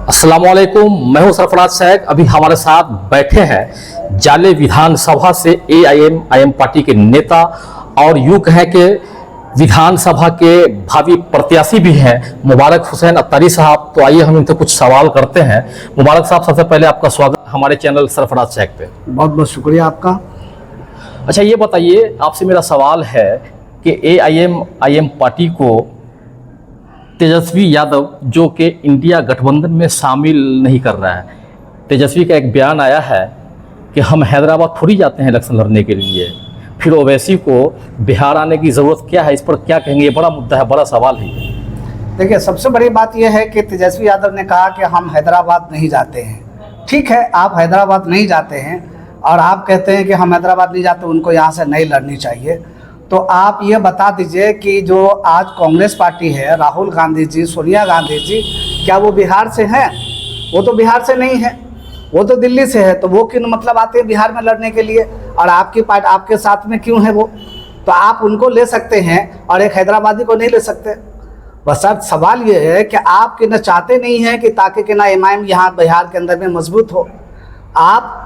अस्सलामुअलैकुम, मैं हूं सरफराज शेख। अभी हमारे साथ बैठे हैं जाले विधानसभा से एआईएम पार्टी के नेता और यूं कहें कि विधानसभा के भावी प्रत्याशी भी हैं मुबारक हुसैन अत्तारी साहब। तो आइए हम इनसे कुछ सवाल करते हैं। मुबारक साहब, सबसे पहले आपका स्वागत हमारे चैनल सरफराज शेख पे। बहुत बहुत शुक्रिया आपका। अच्छा, ये बताइए, आपसे मेरा सवाल है कि एआईएम पार्टी को तेजस्वी यादव जो कि इंडिया गठबंधन में शामिल नहीं कर रहा है, तेजस्वी का एक बयान आया है कि हम हैदराबाद थोड़ी जाते हैं इलेक्शन लड़ने के लिए, फिर ओवैसी को बिहार आने की ज़रूरत क्या है? इस पर क्या कहेंगे? ये बड़ा मुद्दा है, बड़ा सवाल है। देखिए, सबसे बड़ी बात यह है कि तेजस्वी यादव ने कहा कि हम हैदराबाद नहीं जाते हैं। ठीक है, आप हैदराबाद नहीं जाते हैं और आप कहते हैं कि हम हैदराबाद नहीं जाते, उनको यहाँ से नहीं लड़नी चाहिए। तो आप ये बता दीजिए कि जो आज कांग्रेस पार्टी है, राहुल गांधी जी, सोनिया गांधी जी, क्या वो बिहार से हैं? वो तो बिहार से नहीं है, वो तो दिल्ली से है। तो वो क्यों मतलब आते हैं बिहार में लड़ने के लिए? और आपकी पार्टी आपके साथ में क्यों है वो? तो आप उनको ले सकते हैं और एक हैदराबादी को नहीं ले सकते। बस अब सवाल ये है कि आप कि न चाहते नहीं हैं कि ताकि कि ना एमआईएम यहाँ बिहार के अंदर में मजबूत हो। आप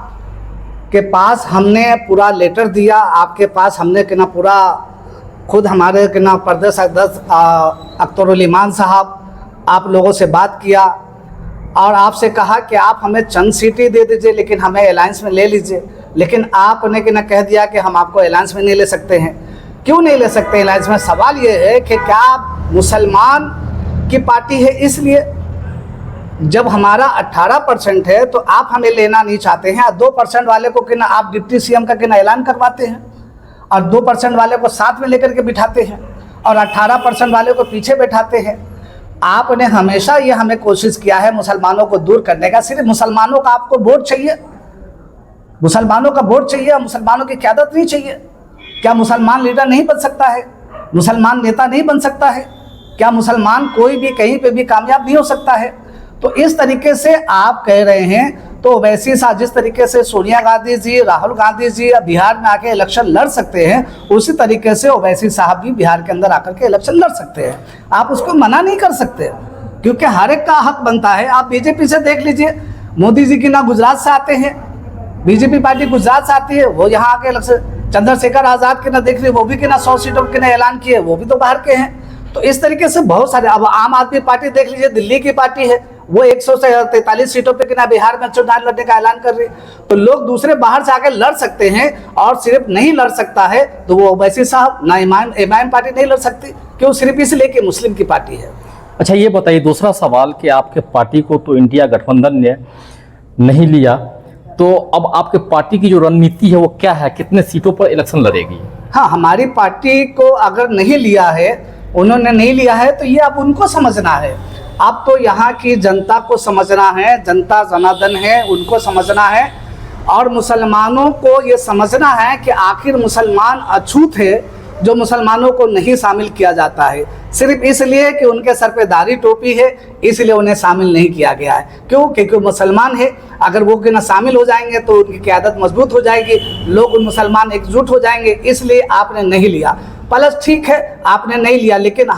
के पास हमने पूरा लेटर दिया, आपके पास हमने कि ना पूरा खुद हमारे कि ना प्रदेश अध्यक्ष अख्तरुल इमान साहब आप लोगों से बात किया और आपसे कहा कि आप हमें चंद सीटें दे दीजिए लेकिन हमें अलायंस में ले लीजिए। लेकिन आपने कि ना कह दिया कि हम आपको अलायंस में नहीं ले सकते हैं। क्यों नहीं ले सकते अलायंस में? सवाल ये है कि क्या आप मुसलमान की पार्टी है इसलिए? जब हमारा 18% है तो आप हमें लेना नहीं चाहते हैं। 2% वाले को कि ना आप डिप्टी सीएम का कि ना ऐलान करवाते हैं और 2% वाले को साथ में लेकर के बिठाते हैं और 18% वाले को पीछे बैठाते हैं। आपने हमेशा ये हमें कोशिश किया है मुसलमानों को दूर करने का। सिर्फ मुसलमानों का आपको वोट चाहिए, मुसलमानों का वोट चाहिए, मुसलमानों की क़यादत नहीं चाहिए। क्या मुसलमान लीडर नहीं बन सकता है? मुसलमान नेता नहीं बन सकता है? क्या मुसलमान कोई भी कहीं पे भी कामयाब नहीं हो सकता है? तो इस तरीके से आप कह रहे हैं। तो वैसे ही जिस तरीके से सोनिया गांधी जी, राहुल गांधी जी बिहार में आके इलेक्शन लड़ सकते हैं, उसी तरीके से ओवैसी साहब भी बिहार के अंदर आकर के इलेक्शन लड़ सकते हैं। आप उसको मना नहीं कर सकते क्योंकि हर एक का हक बनता है। आप बीजेपी से देख लीजिए, मोदी जी की ना गुजरात से आते हैं, बीजेपी पार्टी गुजरात से आती है, वो यहाँ आके इलेक्शन। चंद्रशेखर आज़ाद के ना देख लीजिए, वो भी कि ना 100 सीटों के ना ऐलान किए, वो भी तो बाहर के हैं। तो इस तरीके से बहुत सारे। अब आम आदमी पार्टी देख लीजिए, दिल्ली की पार्टी है, वो 143 सीटों पे कि ना बिहार में चुनाव लड़ने का ऐलान कर रही है। तो लोग दूसरे बाहर से आके लड़ सकते हैं और सिर्फ नहीं लड़ सकता है तो वो ओवैसी साहब ना एमआईएम पार्टी नहीं लड़ सकती। क्यों? सिर्फ इसलिए कि मुस्लिम की पार्टी है। अच्छा, ये बताइए, दूसरा सवाल कि आपके पार्टी को तो इंडिया गठबंधन ने नहीं लिया, तो अब आपके पार्टी की जो रणनीति है वो क्या है? कितने सीटों पर इलेक्शन लड़ेगी? हाँ, हमारी पार्टी को अगर नहीं लिया है, उन्होंने नहीं लिया है, तो ये अब उनको समझना है। अब तो यहाँ की जनता को समझना है, जनता जनार्दन है, उनको समझना है। और मुसलमानों को ये समझना है कि आखिर मुसलमान अछूत है जो मुसलमानों को नहीं शामिल किया जाता है, सिर्फ इसलिए कि उनके सर पे दाढ़ी टोपी है, इसलिए उन्हें शामिल नहीं किया गया है। क्यों? क्योंकि मुसलमान है। अगर वो कि ना शामिल हो जाएंगे तो उनकी क़यादत मजबूत हो जाएगी, लोग उन मुसलमान एकजुट हो जाएंगे, इसलिए आपने नहीं लिया। प्लस ठीक है, आपने नहीं लिया, लेकिन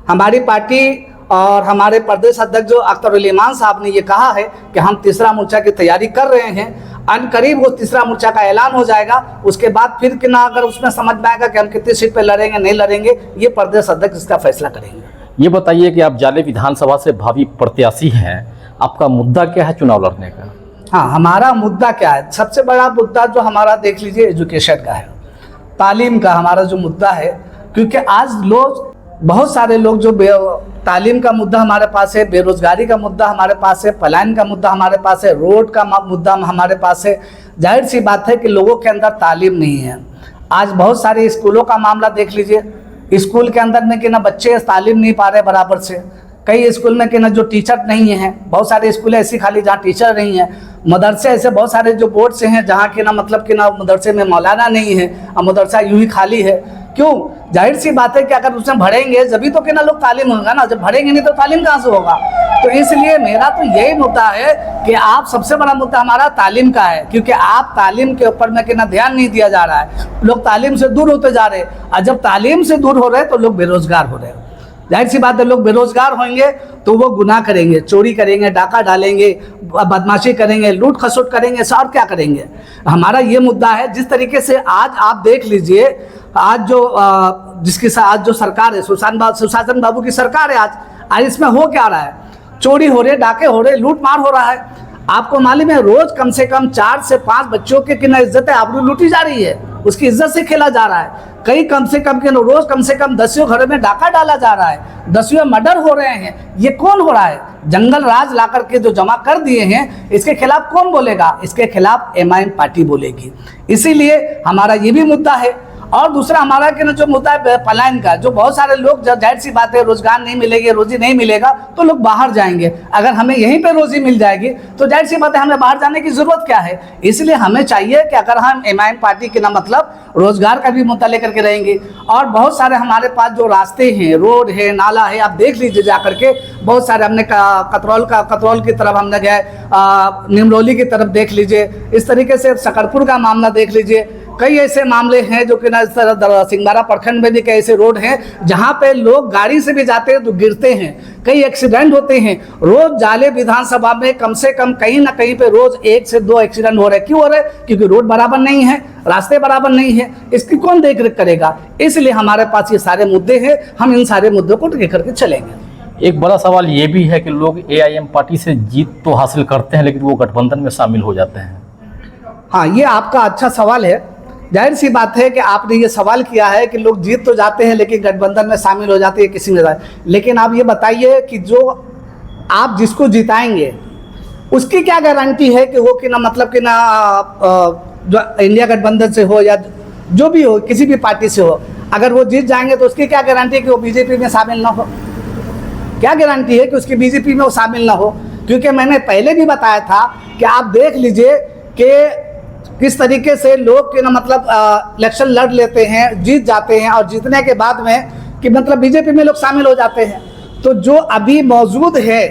हमारी पार्टी और हमारे प्रदेश अध्यक्ष जो अख्तरुल इमान साहब ने ये कहा है कि हम तीसरा मोर्चा की तैयारी कर रहे हैं। अनकरीब वो तीसरा मोर्चा का ऐलान हो जाएगा, उसके बाद फिर कि ना अगर उसमें समझ में आएगा कि हम कितनी सीट पे लड़ेंगे नहीं लड़ेंगे, ये प्रदेश अध्यक्ष इसका फैसला करेंगे। ये बताइए कि आप जाले विधानसभा से भावी प्रत्याशी हैं, आपका मुद्दा क्या है चुनाव लड़ने का? हाँ, हमारा मुद्दा क्या है? सबसे बड़ा मुद्दा जो हमारा देख लीजिए एजुकेशन का है, तालीम का हमारा जो मुद्दा है। क्योंकि आज लोग, बहुत सारे लोग जो तालीम का मुद्दा हमारे पास है, बेरोजगारी का मुद्दा हमारे पास है, पलायन का मुद्दा हमारे पास है, रोड का मुद्दा हमारे पास है। जाहिर सी बात है कि लोगों के अंदर तालीम नहीं है। आज बहुत सारे स्कूलों का मामला देख लीजिए, स्कूल के अंदर में कि ना बच्चे तालीम नहीं पा रहे बराबर से। कई स्कूल में कि ना जो टीचर नहीं है, बहुत सारे स्कूल ऐसी खाली जहाँ टीचर नहीं है। मदरसे ऐसे बहुत सारे जो बोर्ड से हैं जहाँ कि ना मतलब कि ना मदरसे में मौलाना नहीं है और मदरसा यूं ही खाली है। क्यों? जाहिर सी बात है कि अगर उसमें भरेंगे जभी तो कि ना लोग तालीम होगा ना, जब भरेंगे नहीं तो तालीम कहाँ से होगा? तो इसलिए मेरा तो यही मुद्दा है कि आप, सबसे बड़ा मुद्दा हमारा तालीम का है, क्योंकि आप तालीम के ऊपर में कि ना ध्यान नहीं दिया जा रहा है। लोग तालीम से दूर होते जा रहे हैं और जब तालीम से दूर हो रहे हैं तो लोग बेरोजगार हो रहे हैं। जाहिर सी बात है, लोग बेरोजगार होंगे तो वो गुनाह करेंगे, चोरी करेंगे, डाका डालेंगे, बदमाशी करेंगे, लूट खसोट करेंगे, और क्या करेंगे। हमारा ये मुद्दा है, जिस तरीके से आज आप देख लीजिए, आज जो जिसके साथ आज जो सरकार है, सुशासन बाबू की सरकार है, आज इसमें हो क्या रहा है, चोरी हो रही है, डाके हो रहे हैं, लूट मार हो रहा है। आपको मालूम है रोज कम से कम 4 से 5 बच्चों के कितना इज्जत है आबरू लूटी जा रही है, उसकी इज्जत से खेला जा रहा है। कई कम से कम के रोज कम से कम 10 घरों में डाका डाला जा रहा है, 10 मर्डर हो रहे हैं। ये कौन हो रहा है? जंगल राज ला करके जो जमा कर दिए हैं, इसके खिलाफ कौन बोलेगा? इसके खिलाफ एमआईएम पार्टी बोलेगी। इसीलिए हमारा ये भी मुद्दा है। और दूसरा हमारा कि ना जो मुद्दा है पलायन का, जो बहुत सारे लोग, जाहिर सी बात है रोजगार नहीं मिलेगी, रोजी नहीं मिलेगा तो लोग बाहर जाएंगे। अगर हमें यहीं पे रोजी मिल जाएगी तो जाहिर सी बात है हमें बाहर जाने की जरूरत क्या है। इसलिए हमें चाहिए कि अगर हम एमआईएम पार्टी के ना मतलब रोजगार का भी मुद्दा लेकर के रहेंगे। और बहुत सारे हमारे पास जो रास्ते हैं, रोड है, नाला है, आप देख लीजिए जा करके, बहुत सारे हमने कतरौल की तरफ हमने गए, निमरोली की तरफ देख लीजिए, इस तरीके से शकरपुर का मामला देख लीजिए। कई ऐसे मामले हैं जो कि ना इस तरह सिंघारा प्रखंड में भी कई ऐसे रोड हैं जहां पे लोग गाड़ी से भी जाते हैं तो गिरते हैं, कई एक्सीडेंट होते हैं। रोज जाले विधानसभा में कम से कम कहीं ना कहीं पे रोज 1 से 2 एक्सीडेंट हो रहे हैं। क्यों हो रहे हैं? क्योंकि रोड बराबर नहीं है, रास्ते बराबर नहीं है। इसकी कौन देख रेख करेगा? इसलिए हमारे पास ये सारे मुद्दे हैं, हम इन सारे मुद्दों को लेकर के चलेंगे। एक बड़ा सवाल ये भी है कि लोग एआईएम पार्टी से जीत तो हासिल करते हैं लेकिन वो गठबंधन में शामिल हो जाते हैं। हाँ, ये आपका अच्छा सवाल है। जाहिर सी बात है कि आपने ये सवाल किया है कि लोग जीत तो जाते हैं लेकिन गठबंधन में शामिल हो जाते हैं किसी में। लेकिन आप ये बताइए कि जो आप जिसको जिताएंगे उसकी क्या गारंटी है कि वो कि ना मतलब कि ना जो इंडिया गठबंधन से हो या जो भी हो, किसी भी पार्टी से हो, अगर वो जीत जाएंगे तो उसकी क्या गारंटी है कि वो बीजेपी में शामिल ना हो? क्या गारंटी है कि उसकी बीजेपी में वो शामिल ना हो? क्योंकि मैंने पहले भी बताया था कि आप देख लीजिए कि किस तरीके से लोग के ना मतलब इलेक्शन लड़ लेते हैं, जीत जाते हैं, और जीतने के बाद में कि मतलब बीजेपी में लोग शामिल हो जाते हैं। तो जो अभी मौजूद है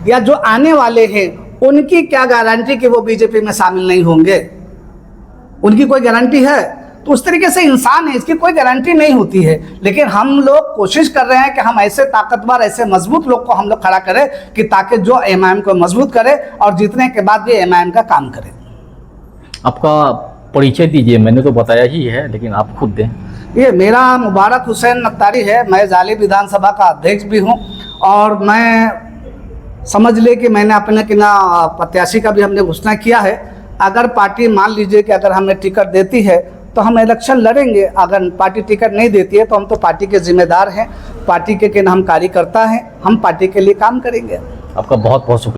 या जो आने वाले हैं, उनकी क्या गारंटी कि वो बीजेपी में शामिल नहीं होंगे? उनकी कोई गारंटी है? तो उस तरीके से इंसान है, इसकी कोई गारंटी नहीं होती है। लेकिन हम लोग कोशिश कर रहे हैं कि हम ऐसे ताकतवर, ऐसे मजबूत लोग को हम लोग खड़ा करें कि ताकि जो एमआईएम को मजबूत करे और जीतने के बाद भी एमआईएम का काम करे। आपका परिचय दीजिए, मैंने तो बताया ही है लेकिन आप खुद दें। ये मेरा मुबारक हुसैन नक्तारी है, मैं जाली विधानसभा का अध्यक्ष भी हूँ, और मैं समझ ले कि मैंने अपने कि ना प्रत्याशी का भी हमने घोषणा किया है। अगर पार्टी मान लीजिए कि अगर हमें टिकट देती है तो हम इलेक्शन लड़ेंगे, अगर पार्टी टिकट नहीं देती है तो हम तो पार्टी के जिम्मेदार हैं, पार्टी के हम कार्यकर्ता हैं, हम पार्टी के लिए काम करेंगे। आपका बहुत बहुत शुक्रिया।